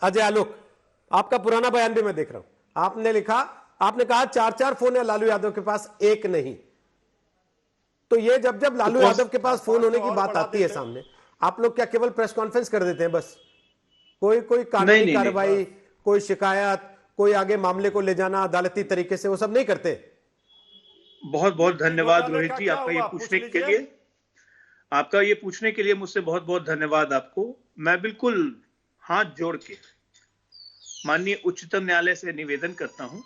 अजय आलोक, आपका पुराना बयान भी मैं देख रहा हूं। आपने लिखा, आपने कहा 4-4 फोन है लालू यादव के पास, एक नहीं। तो ये जब जब लालू यादव के पास फोन होने की बात आती है सामने, आप लोग क्या केवल प्रेस कॉन्फ्रेंस कर देते हैं बस? कोई कानूनी कार्रवाई, कोई शिकायत, कोई आगे मामले को ले जाना अदालती तरीके से, वो सब नहीं करते? बहुत बहुत धन्यवाद रोहित जी, आपका ये पूछने के लिए, आपका ये पूछने के लिए मुझसे बहुत बहुत धन्यवाद आपको। मैं बिल्कुल हाथ जोड़ के माननीय उच्चतम न्यायालय से निवेदन करता हूं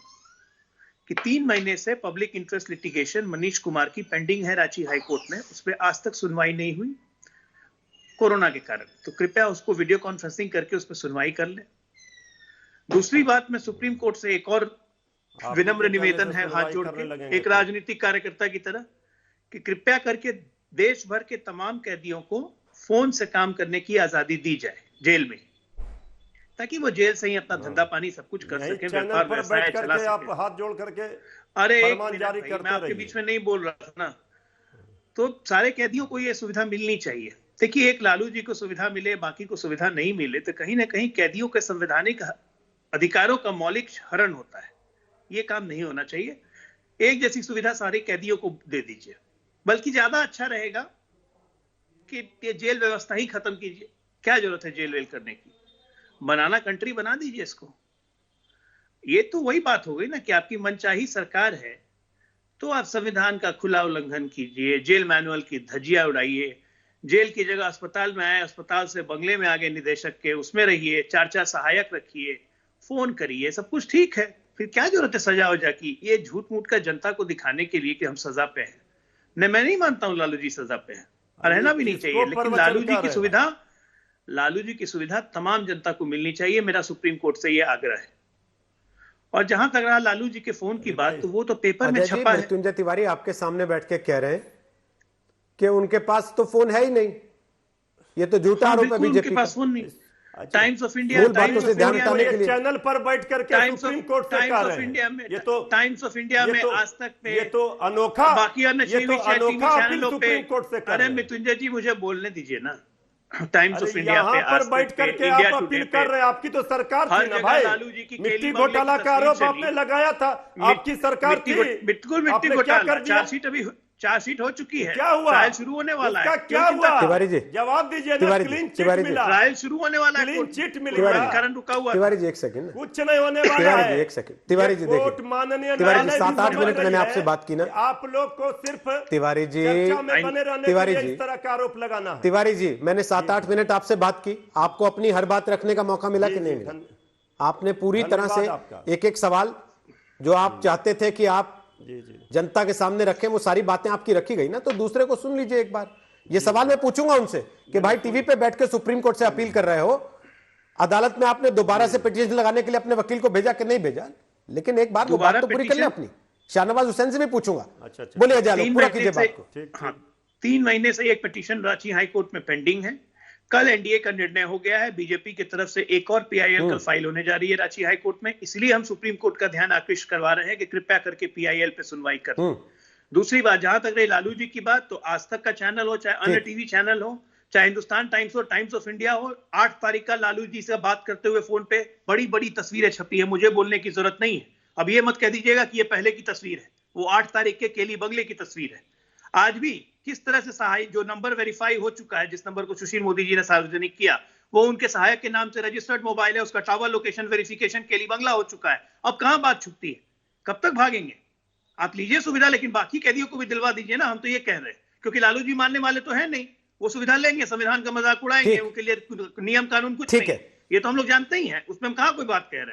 कि 3 महीने से public interest litigation Manish Kumar की पेंडिंग है रांची हाई कोर्ट में, उस पर आज तक सुनवाई नहीं हुई कोरोना के कारण। तो कृपया उसको वीडियो कॉन्फ्रेंसिंग करके उस पर सुनवाई कर ले। दूसरी बात, मैं सुप्रीम कोर्ट से एक और विनम्र निवेदन है हाथ जोड़ के, एक राजनीतिक कार्यकर्ता की तरह, कि कृपया करके देश भर के तमाम कैदियों को फोन से काम करने की आजादी दी जाए जेल में, ताकि वो जेल से ही अपना धंधा पानी सब कुछ कर सके, व्यापार व्यवसाय चला सके। आप हाथ जोड़ करके अरे एक मिनट भाई, मैं आपके बीच में नहीं बोल रहा था ना। तो सारे कैदियों को ये सुविधा मिलनी चाहिए। देखिए, एक लालू जी को सुविधा मिले, बाकी को सुविधा नहीं मिले, तो कहीं ना कहीं कैदियों के संवैधानिक अधिकारों का मौलिक हरण होता है। ये काम नहीं होना चाहिए। एक जैसी सुविधा सारे कैदियों को दे दीजिए, बल्कि ज्यादा अच्छा रहेगा कि ये जेल व्यवस्था ही खत्म कीजिए। क्या जरूरत है जेल वेल करने की? बनाना कंट्री बना दीजिए इसको। ये तो वही बात हो गई ना कि आपकी मनचाही सरकार है, तो आप संविधान का खुला उल्लंघन कीजिए, जेल मैनुअल की धज्जियां उड़ाइए, जेल की जगह अस्पताल में आए, अस्पताल से बंगले में आगे निदेशक के उसमें रहिए, 4-4 सहायक रखिए, फोन करिए, सब कुछ ठीक है। फिर क्या जरूरत है सजा वजा की? ये झूठ मूठ का जनता को दिखाने के लिए कि हम सजा पे हैं। मैं नहीं मानता हूं लालू जी सजा पे हैं, रहना भी नहीं चाहिए, लेकिन लालू जी की सुविधा तमाम जनता को मिलनी चाहिए। मेरा सुप्रीम कोर्ट से यह आग्रह है। और जहां तक रहा लालू जी के फोन की बात, तो वो तो पेपर में छपा है। मृत्युंजय तिवारी आपके सामने बैठ के कह रहे हैं कि उनके पास तो फोन है ही नहीं। ये तो झूठा आरोप है बीजेपी के पास फोन नहीं। टाइम्स ऑफ इंडिया चैनल पर बैठ करके सुप्रीम कोर्ट से कह रहे हैं। ये तो टाइम्स ऑफ इंडिया में, आज तक पे, ये तो अनोखा, बाकी अन्य चैनलों पे। अरे मृत्युंजय जी, मुझे बोलने दीजिए ना। टाइम्स ऑफ इंडिया पे पर बैठ करके आप अपील कर रहे हैं। आपकी तो सरकार थी ना भाई, लालू जी की मिट्टी घोटाला का आरोप आपने लगाया था, आपकी सरकार थी। बिल्कुल मिट्टी घोटाला, चार्जशीट हो चुकी है, क्या हुआ? ट्रायल शुरू होने वाला है। क्या हुआ? तिवारी जी जवाब दीजिए ना। क्लीन चिट मिला, ट्रायल शुरू होने वाला है, क्लीन चिट मिला, कारण रुका हुआ। तिवारी जी एक सेकंड, कुछ नहीं होने वाला है। एक सेकंड तिवारी जी, देखिए माननीय तिवारी जी 7-8 मिनट मैंने आपसे बात की ना। आप लोग को सिर्फ तिवारी जी, तिवारी जी, इस तरह का आरोप लगाना है। तिवारी जी, मैंने 7-8 मिनट आपसे बात की, आपको अपनी हर बात रखने का मौका मिला कि नहीं मिला? आपने पूरी तरह से एक एक सवाल जो आप चाहते थे कि आप जनता के सामने रखें, वो सारी बातें आपकी रखी गई ना। तो दूसरे को सुन लीजिए एक बार। ये सवाल मैं पूछूंगा उनसे कि भाई टीवी पे बैठ के सुप्रीम कोर्ट से अपील कर रहे हो, अदालत में आपने दोबारा से पिटीशन लगाने के लिए अपने वकील को भेजा कि नहीं भेजा? लेकिन एक बार वो बात तो पूरी कर ले अपनी। शाहनवाज हुसैन से भी पूछूंगा। बोलिए अजय, पूरा कीजिए बात को। 3 महीने से एक पिटीशन रांची हाई कोर्ट में पेंडिंग है। कल एनडीए का निर्णय हो गया है। बीजेपी की तरफ से एक और पीआईएल कल फाइल होने जा रही है रांची हाई कोर्ट में। इसलिए हम सुप्रीम कोर्ट का ध्यान आकृष्ट करवा रहे हैं कि कृपया करके पीआईएल पे सुनवाई करें। दूसरी बात, जहां तक रही लालू जी की बात, तो आज तक का चैनल हो, चाहे अन्य टीवी चैनल हो, चाहे हिंदुस्तान टाइम्स हो, टाइम्स ऑफ इंडिया हो, 8 तारीख का लालू जी से बात करते हुए फोन पे बड़ी बड़ी तस्वीरें छपी है। मुझे बोलने की जरूरत नहीं है। अब ये मत कह दीजिएगा कि ये पहले की तस्वीर है। वो 8 तारीख के केली बंगले की तस्वीर है। आज भी किस तरह से सहायक, जो नंबर वेरीफाई हो चुका है, जिस नंबर को सुशील मोदी जी ने सार्वजनिक किया, वो उनके सहायक के नाम से रजिस्टर्ड मोबाइल है, उसका टावर लोकेशन वेरिफिकेशन केली बंगला हो चुका है। अब कहां बात छुपती है? कब तक भागेंगे? आप लीजिए सुविधा, लेकिन बाकी कैदियों को भी दिलवा दीजिए ना। हम तो ये कह रहे हैं, क्योंकि लालू जी मानने वाले तो है नहीं। वो सुविधा लेंगे, संविधान का मजाक उड़ाएंगे, उनके लिए नियम कानून कुछ नहीं है। ये तो हम लोग जानते ही हैं, उसमें हम कहां कोई बात कह रहे हैं।